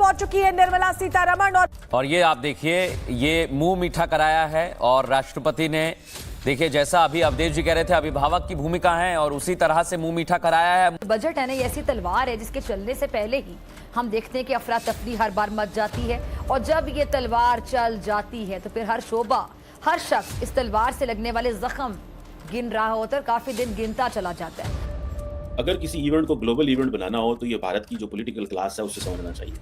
पहुंच चुकी है निर्मला सीतारमण और ये आप देखिए, ये मुंह मीठा कराया है और राष्ट्रपति ने, देखिए जैसा अभी अवधेश जी कह रहे थे, अभिभावक की भूमिका है और उसी तरह से मुंह मीठा कराया है। बजट है ना, ये ऐसी तलवार है जिसके चलने से पहले ही हम देखते हैं कि अफरा तफरी हर बार मच जाती है, और जब ये तलवार चल जाती है तो फिर हर शोबा, हर शख्स इस तलवार से लगने वाले जख्म गिन रहा होता है, काफी दिन गिनता चला जाता है। अगर किसी इवेंट को ग्लोबल इवेंट बनाना हो तो ये भारत की जो पॉलिटिकल क्लास है उससे समझना चाहिए।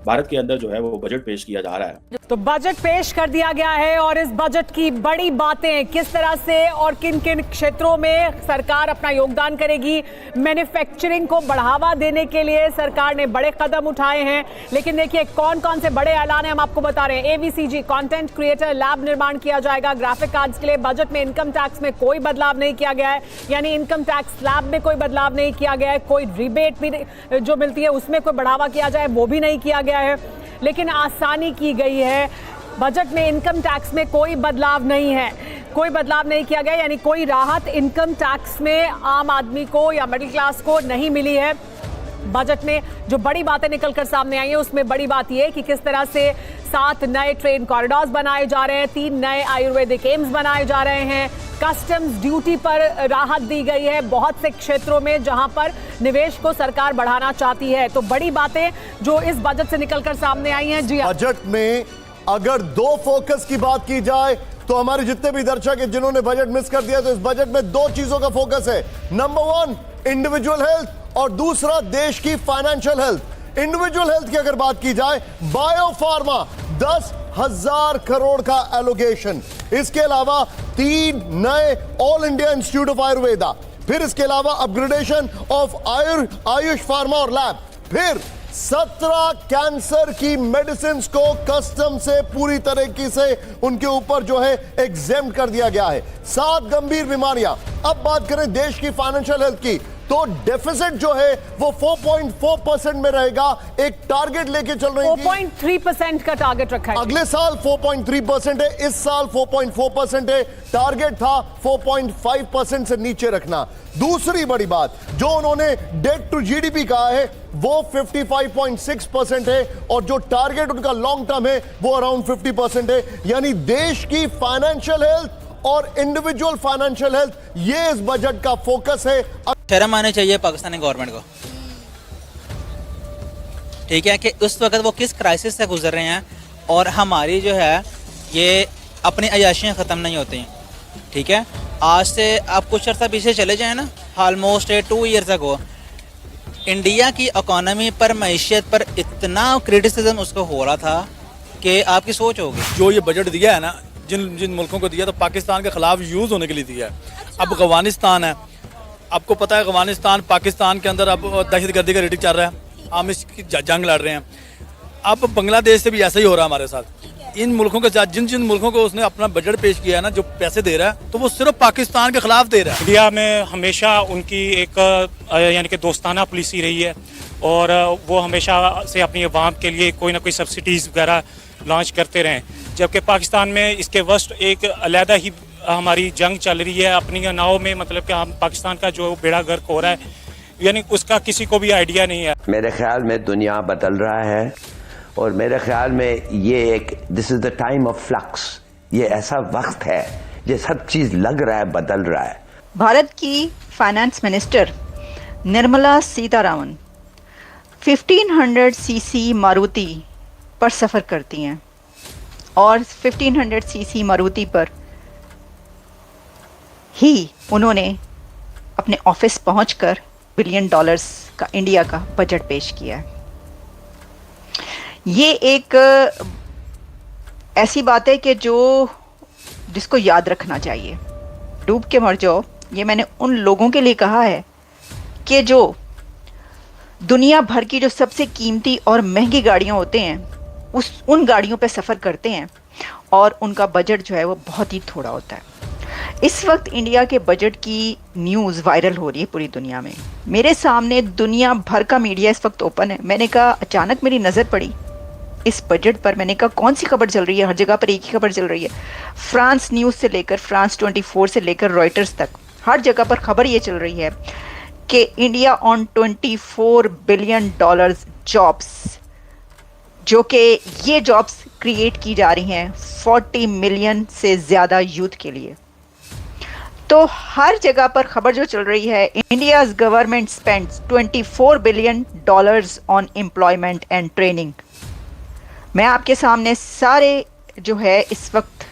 भारत के अंदर जो है वो बजट पेश किया जा रहा है, तो बजट पेश कर दिया गया है और इस बजट की बड़ी बातें किस तरह से और किन किन क्षेत्रों में सरकार अपना योगदान करेगी। मैन्युफैक्चरिंग को बढ़ावा देने के लिए सरकार ने बड़े कदम उठाए हैं, लेकिन देखिए कौन कौन से बड़े ऐलान हैं हम आपको बता रहे हैं। एवीसीजी कंटेंट क्रिएटर लैब निर्माण किया जाएगा। ग्राफिक कार्ड्स के लिए बजट में इनकम टैक्स में कोई बदलाव नहीं किया गया है, यानी इनकम टैक्स स्लैब में कोई बदलाव नहीं किया गया है। कोई रिबेट भी जो मिलती है उसमें कोई बढ़ावा किया जाए वो भी नहीं किया गया है, लेकिन आसानी की गई है। बजट में इनकम टैक्स में कोई बदलाव नहीं है, कोई बदलाव नहीं किया गया, यानी कोई राहत इनकम टैक्स में आम आदमी को या मिडिल क्लास को नहीं मिली है। बजट में जो बड़ी बातें निकलकर सामने आई हैं उसमें बड़ी बात यह है कि किस तरह से 7 नए ट्रेन कॉरिडोर्स बनाए जा रहे हैं, 3 नए आयुर्वेदिक एम्स बनाए जा रहे हैं, कस्टम्स ड्यूटी पर राहत दी गई है बहुत से क्षेत्रों में जहां पर निवेश को सरकार बढ़ाना चाहती है। तो बड़ी बातें जो इस बजट से निकलकर सामने आई हैं। जी बजट में अगर 2 फोकस की बात की जाए तो हमारे जितने भी दर्शक हैं जिन्होंने बजट मिस कर दिया, तो इस बजट में 2 चीजों का फोकस है। नंबर 1 इंडिविजुअल हेल्थ और दूसरा देश की फाइनेंशियल हेल्थ। इंडिविजुअल हेल्थ की अगर बात की जाए, बायोफार्मा 10,000 करोड़ का एलोकेशन, इसके अलावा 3 नए all India institute of Ayurveda, फिर इसके अलावा अपग्रेडेशन ऑफ आयुष फार्मा और लैब, फिर 17 कैंसर की मेडिसिन को कस्टम से पूरी तरीके से उनके ऊपर जो है एग्जेम्प्ट कर दिया गया है। 7 गंभीर बीमारियां। अब बात करें देश की फाइनेंशियल हेल्थ की, तो डेफिसिट जो है वो 4.4% में रहेगा। एक टारगेट लेके चल रही है, 4.3% का टारगेट रखा है। अगले साल 4.3% है, इस साल 4.4% है। टारगेट था 4.5% से नीचे रखना। दूसरी बड़ी बात जो उन्होंने डेट टू जीडीपी कहा है वो 55.6% है, और जो टारगेट उनका लॉन्ग टर्म है वो अराउंड 50% है। यानी देश की फाइनेंशियल हेल्थ और इंडिविजुअल फाइनेंशियल हेल्थ, ये इस बजट का फोकस है। शर्म आनी चाहिए पाकिस्तानी गवर्नमेंट को, ठीक है, कि उस वक्त वो किस क्राइसिस से गुजर रहे हैं और हमारी जो है ये अपनी अयाशियाँ ख़त्म नहीं होती हैं, ठीक है। आज से आप कुछ अर्सा पीछे चले जाएं ना, ऑलमोस्ट 2 ईयर्स अगो इंडिया की इकोनॉमी पर, मईशत पर इतना क्रिटिसिज्म उसको हो रहा था कि आपकी सोच होगी। जो ये बजट दिया है ना, जिन जिन मुल्कों को दिया तो पाकिस्तान के खिलाफ यूज़ होने के लिए दिया है। अब अफगानिस्तान है, आपको पता है अफगानिस्तान पाकिस्तान के अंदर अब दहशतगर्दी का रेटिंग चल रहा है, हम इसकी जंग लड़ रहे हैं। अब बांग्लादेश से भी ऐसा ही हो रहा है हमारे साथ। इन मुल्कों के साथ जिन जिन मुल्कों को उसने अपना बजट पेश किया है ना, जो पैसे दे रहा है, तो वो सिर्फ पाकिस्तान के खिलाफ दे रहा है। इंडिया में हमेशा उनकी एक यानी कि दोस्ताना पॉलिसी रही है, और वो हमेशा से अपनी अवाम के लिए कोई ना कोई सब्सिडीज़ वगैरह लॉन्च करते रहें, जबकि पाकिस्तान में इसके वस्ट एक अलहदा ही हमारी जंग चल रही है अपनी नाव में। मतलब कि हम पाकिस्तान का जो बेड़ा गर्क हो रहा है, यानी उसका किसी को भी आइडिया नहीं है। मेरे ख्याल में दुनिया बदल रहा है, और मेरे ख्याल में ये एक this is the time of flux, ये ऐसा वक्त है ये सब चीज लग रहा है बदल रहा है। भारत की finance minister Nirmala Sitharaman 1500 CC Maruti पर सफ़र करती हैं, और 1500 सीसी मारुति पर ही उन्होंने अपने ऑफिस पहुंचकर $1 बिलियन का इंडिया का बजट पेश किया है। ये एक ऐसी बात है कि जिसको याद रखना चाहिए। डूब के मर जाओ, ये मैंने उन लोगों के लिए कहा है कि जो दुनिया भर की जो सबसे कीमती और महंगी गाड़ियां होते हैं उन गाड़ियों पे सफ़र करते हैं, और उनका बजट जो है वो बहुत ही थोड़ा होता है। इस वक्त इंडिया के बजट की न्यूज़ वायरल हो रही है पूरी दुनिया में। मेरे सामने दुनिया भर का मीडिया इस वक्त ओपन है। मैंने कहा, अचानक मेरी नज़र पड़ी इस बजट पर, मैंने कहा कौन सी खबर चल रही है? हर जगह पर एक ही खबर चल रही है। फ्रांस न्यूज़ से लेकर, फ्रांस 24 से लेकर रॉयटर्स तक, हर जगह पर खबर ये चल रही है कि इंडिया ऑन $24 बिलियन जॉब्स, जो कि ये जॉब्स क्रिएट की जा रही हैं 40 मिलियन से ज़्यादा यूथ के लिए। तो हर जगह पर खबर जो चल रही है, India's government spends $24 billion on employment and training. मैं आपके सामने सारे जो है इस वक्त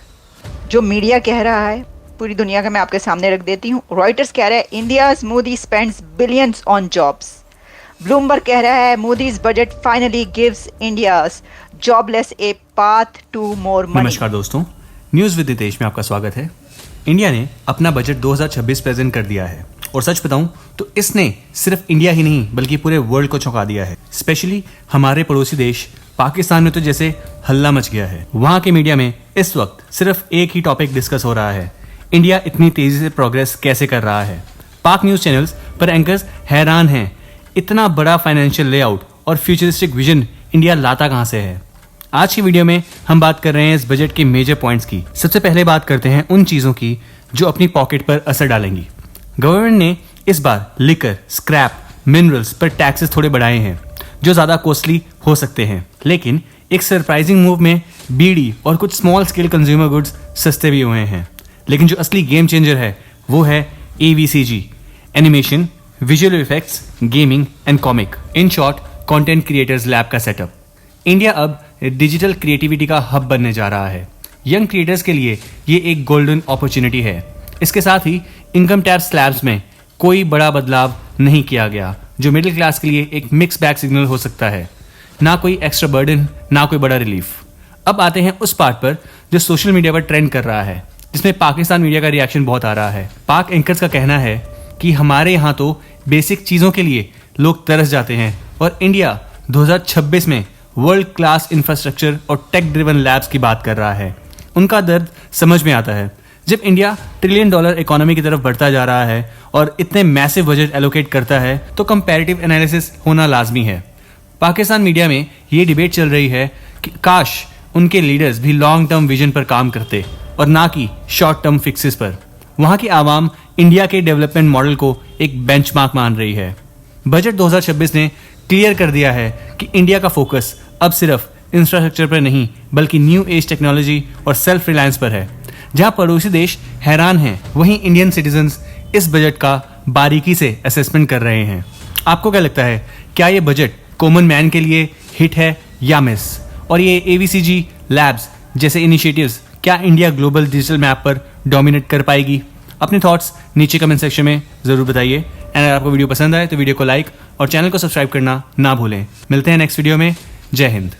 जो मीडिया कह रहा है पूरी दुनिया का मैं आपके सामने रख देती हूँ। रॉयटर्स कह रहा है India's Modi spends billions on jobs. Bloomberg कह रहा है Modi's budget finally gives India's jobless a path to more money. नमस्कार दोस्तों, न्यूज़ विद नितेश में आपका स्वागत है। इंडिया ने अपना बजट 2026 प्रेजेंट कर दिया है और सच बताऊं तो इसने सिर्फ इंडिया ही नहीं बल्कि पूरे वर्ल्ड को चौंका दिया है। स्पेशली हमारे पड़ोसी देश पाकिस्तान में तो जैसे हल्ला मच गया है। वहां के मीडिया में इस वक्त सिर्फ एक ही टॉपिक डिस्कस हो रहा है, इंडिया इतनी तेजी से प्रोग्रेस कैसे कर रहा है। पाक न्यूज चैनल्स पर एंकर्स हैरान हैं, इतना बड़ा फाइनेंशियल लेआउट और फ्यूचरिस्टिक विजन इंडिया लाता कहां से है। आज की वीडियो में हम बात कर रहे हैं इस बजट के मेजर पॉइंट्स की। सबसे पहले बात करते हैं उन चीजों की जो अपनी पॉकेट पर असर डालेंगी। गवर्नमेंट ने इस बार लिकर, स्क्रैप, मिनरल्स पर टैक्सेस थोड़े बढ़ाए हैं जो ज्यादा कॉस्टली हो सकते हैं, लेकिन एक सरप्राइजिंग मूव में बीड़ी और कुछ स्मॉल स्केल कंज्यूमर गुड्स सस्ते भी हुए हैं। लेकिन जो असली गेम चेंजर है वो है AVCG, animation, visual effects, gaming and comic, in short content creators lab का सेटअप। इंडिया अब डिजिटल क्रिएटिविटी का हब बनने जा रहा है। यंग क्रिएटर्स के लिए ये एक गोल्डन अपॉर्चुनिटी है। इसके साथ ही इनकम टैक्स स्लैब्स में कोई बड़ा बदलाव नहीं किया गया, जो मिडिल क्लास के लिए एक मिक्स बैग सिग्नल हो सकता है। ना कोई एक्स्ट्रा बर्डन, ना कोई बड़ा रिलीफ। अब आते हैं उस पार्ट पर जो सोशल मीडिया पर ट्रेंड कर रहा है, जिसमें पाकिस्तान मीडिया का रिएक्शन बहुत आ रहा है। पाक एंकर्स का कहना है कि हमारे यहाँ तो बेसिक चीज़ों के लिए लोग तरस जाते हैं और इंडिया 2026 में वर्ल्ड क्लास इंफ्रास्ट्रक्चर और टेक ड्रिवन लैब्स की बात कर रहा है। उनका दर्द समझ में आता है। जब इंडिया $1 ट्रिलियन इकोनॉमी की तरफ बढ़ता जा रहा है और इतने मैसिव बजट एलोकेट करता है तो कंपैरेटिव एनालिसिस होना लाजमी है। पाकिस्तान मीडिया में ये डिबेट चल रही है कि काश उनके लीडर्स भी लॉन्ग टर्म विजन पर काम करते और ना कि शॉर्ट टर्म फिक्सेस पर। वहाँ की आवाम इंडिया के डेवलपमेंट मॉडल को एक बेंचमार्क मान रही है। बजट 2026 ने क्लियर कर दिया है कि इंडिया का फोकस अब सिर्फ इंफ्रास्ट्रक्चर पर नहीं बल्कि न्यू एज टेक्नोलॉजी और सेल्फ रिलायंस पर है। जहां पड़ोसी देश हैरान हैं, वहीं इंडियन सिटीजन्स इस बजट का बारीकी से असेसमेंट कर रहे हैं। आपको क्या लगता है, क्या ये बजट कॉमन मैन के लिए हिट है या मिस? और ये AVCG लैब्स जैसे इनिशिएटिव्स क्या इंडिया ग्लोबल डिजिटल मैप पर डोमिनेट कर पाएगी? अपने थॉट्स नीचे कमेंट सेक्शन में जरूर बताइए। एंड अगर आपको वीडियो पसंद आए तो वीडियो को लाइक और चैनल को सब्सक्राइब करना ना भूलें। मिलते हैं नेक्स्ट वीडियो में। जय हिंद।